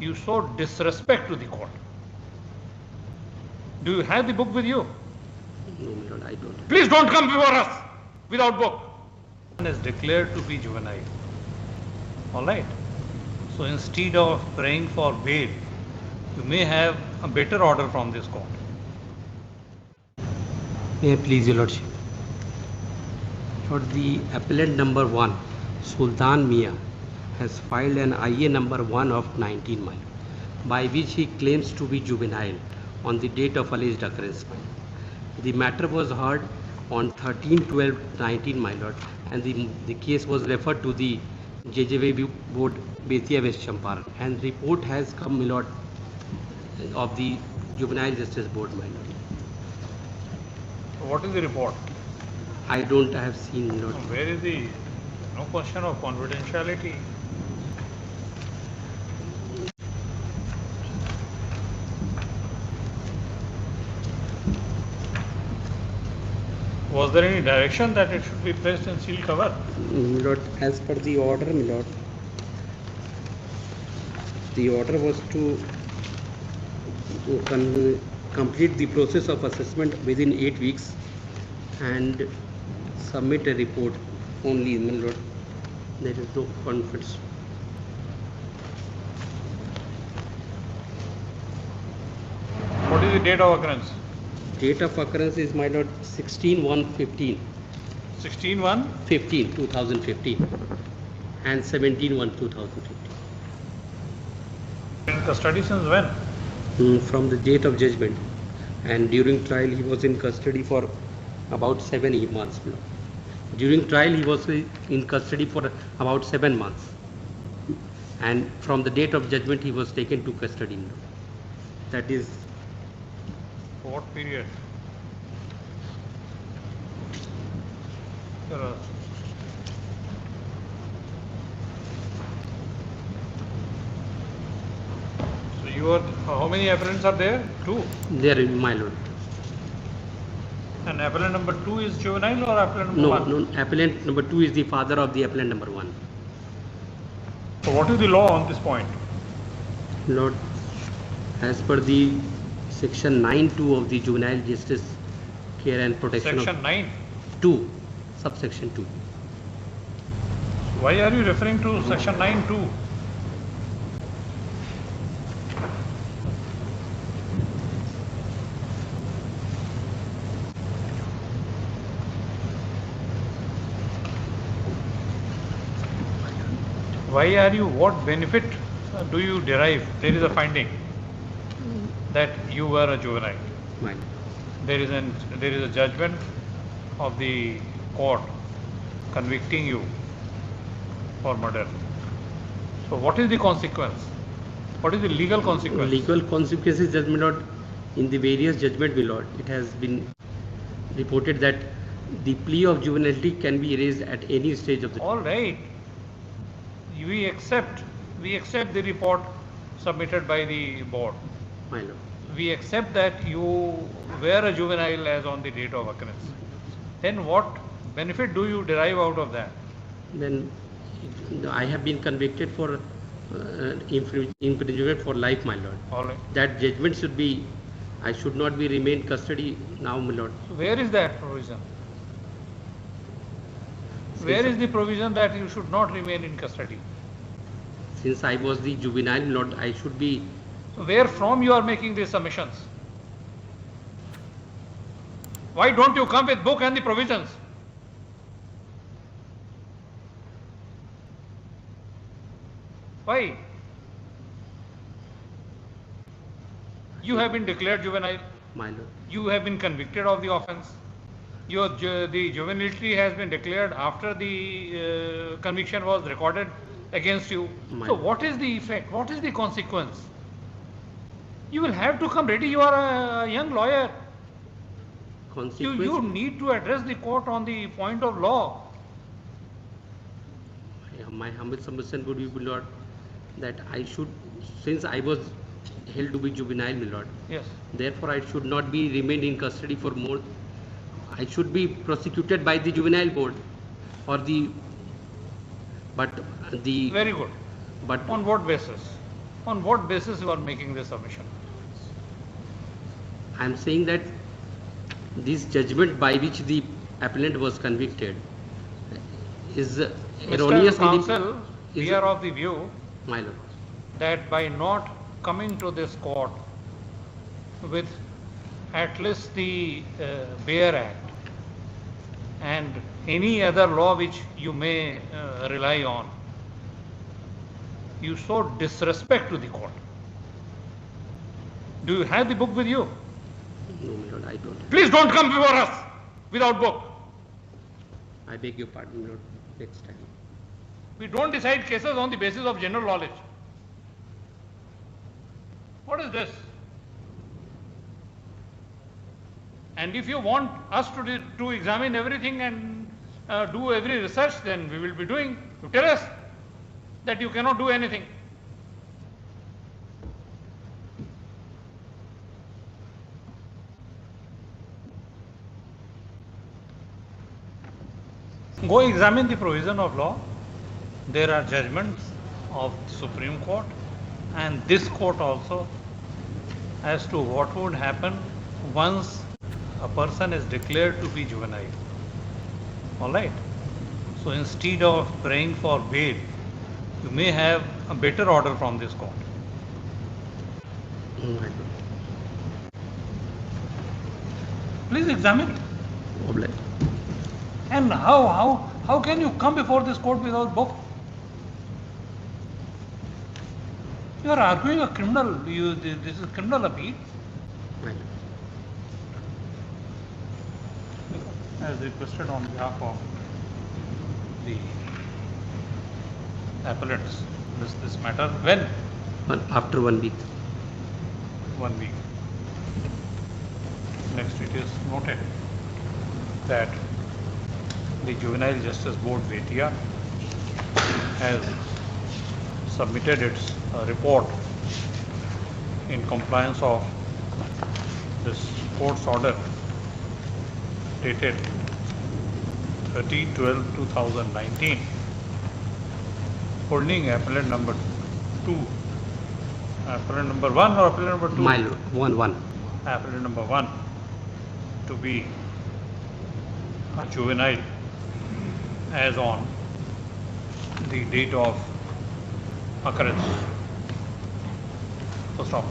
You show disrespect to the court. Do you have the book with you? No, my lord, I don't. Please don't come before us without book. Is declared to be juvenile. All right. So instead of praying for bail, you may have a better order from this court. May I please, your lordship? For the appellant number 1, Sultan Mia, has filed an IA number 1 of 19, my lord, by which he claims to be juvenile on the date of alleged occurrence. The matter was heard on 13/12/19, my lord, and the case was referred to the JJV board, Betia West Champaran, and report has come, my lord, of the Juvenile Justice Board, my lord. What is the report? I don't have seen, my lord. Where is the no question of confidentiality? Was there any direction that it should be placed in seal cover? My lord, as per the order, my lord, the order was to complete the process of assessment within 8 weeks and submit a report only, my lord. There is no confidence. What is the date of occurrence? Date of occurrence is, my lord, 16/1/15. 16/1? 15, 2015 and 17/1/2015. In custody since when? From the date of judgment, and during trial he was in custody for about 7 months. During trial he was in custody for about 7 months, and from the date of judgment he was taken to custody. That is For what period? So you are, how many appellants are there? 2. there, my lord. And appellant number 2 is juvenile or appellant number 1? No, appellant number 2 is the father of the appellant number 1. So what is the law on this point? Lord, as per the section 9(2) of the Juvenile Justice Care and Protection Section of 9. 2, subsection 2. Why are you referring to section 9(2)? Why are you, what benefit do you derive? There is a finding that you were a juvenile. Right. There is a judgment of the court convicting you for murder. So what is the consequence? What is the legal consequence? Legal consequences, judgment lord, in the various judgment, my lord, it has been reported that the plea of juvenility can be raised at any stage of the. All right. We accept the report submitted by the board. My lord. We accept that you were a juvenile as on the date of occurrence. Then what benefit do you derive out of that? Then I have been convicted for imprisonment for life, my lord. All right. That judgment should be, I should not be remain custody now, my lord. So where is that provision? Where is the provision that you should not remain in custody? Since I was the juvenile, my lord, I should be. So where from you are making these submissions? Why don't you come with book and the provisions? Why? You have been declared juvenile. My lord. You have been convicted of the offence. The juvenility has been declared after the conviction was recorded against you. So what is the effect? What is the consequence? You will have to come ready. You are a young lawyer. You need to address the court on the point of law. My humble submission would be, my lord, that I should, since I was held to be juvenile, my lord. Yes. Therefore, I should not be remained in custody for more. I should be prosecuted by the juvenile board, or the. But the. Very good. But on what basis? On what basis you are making this submission? I am saying that this judgment by which the appellant was convicted is erroneous. Mr. Counsel, we are of the view, my lord, that by not coming to this court with at least the Bear Act and any other law which you may rely on, you show disrespect to the court. Do you have the book with you? No, my lord, I don't. Please don't come before us without book. I beg your pardon, my lord. Next time. We don't decide cases on the basis of general knowledge. What is this? And if you want us to examine everything and do every research, then we will be doing. You tell us that you cannot do anything. Go examine the provision of law. There are judgments of the Supreme Court and this court also as to what would happen once a person is declared to be juvenile. All right. So instead of praying for bail, you may have a better order from this court. No, I don't. Please examine it. Obliged. And how can you come before this court without book? You are arguing a criminal. This is criminal appeal. Right. As requested on behalf of the appellants, this matter when? After 1 week. 1 week. Next, it is noted that the Juvenile Justice Board Vetia has submitted its report in compliance of this court's order dated 30/12/2019, holding appellant number 2, appellant number 1 or appellant number 2? My lord, 1. Appellant number 1 to be a juvenile as on the date of occurrence. So stop.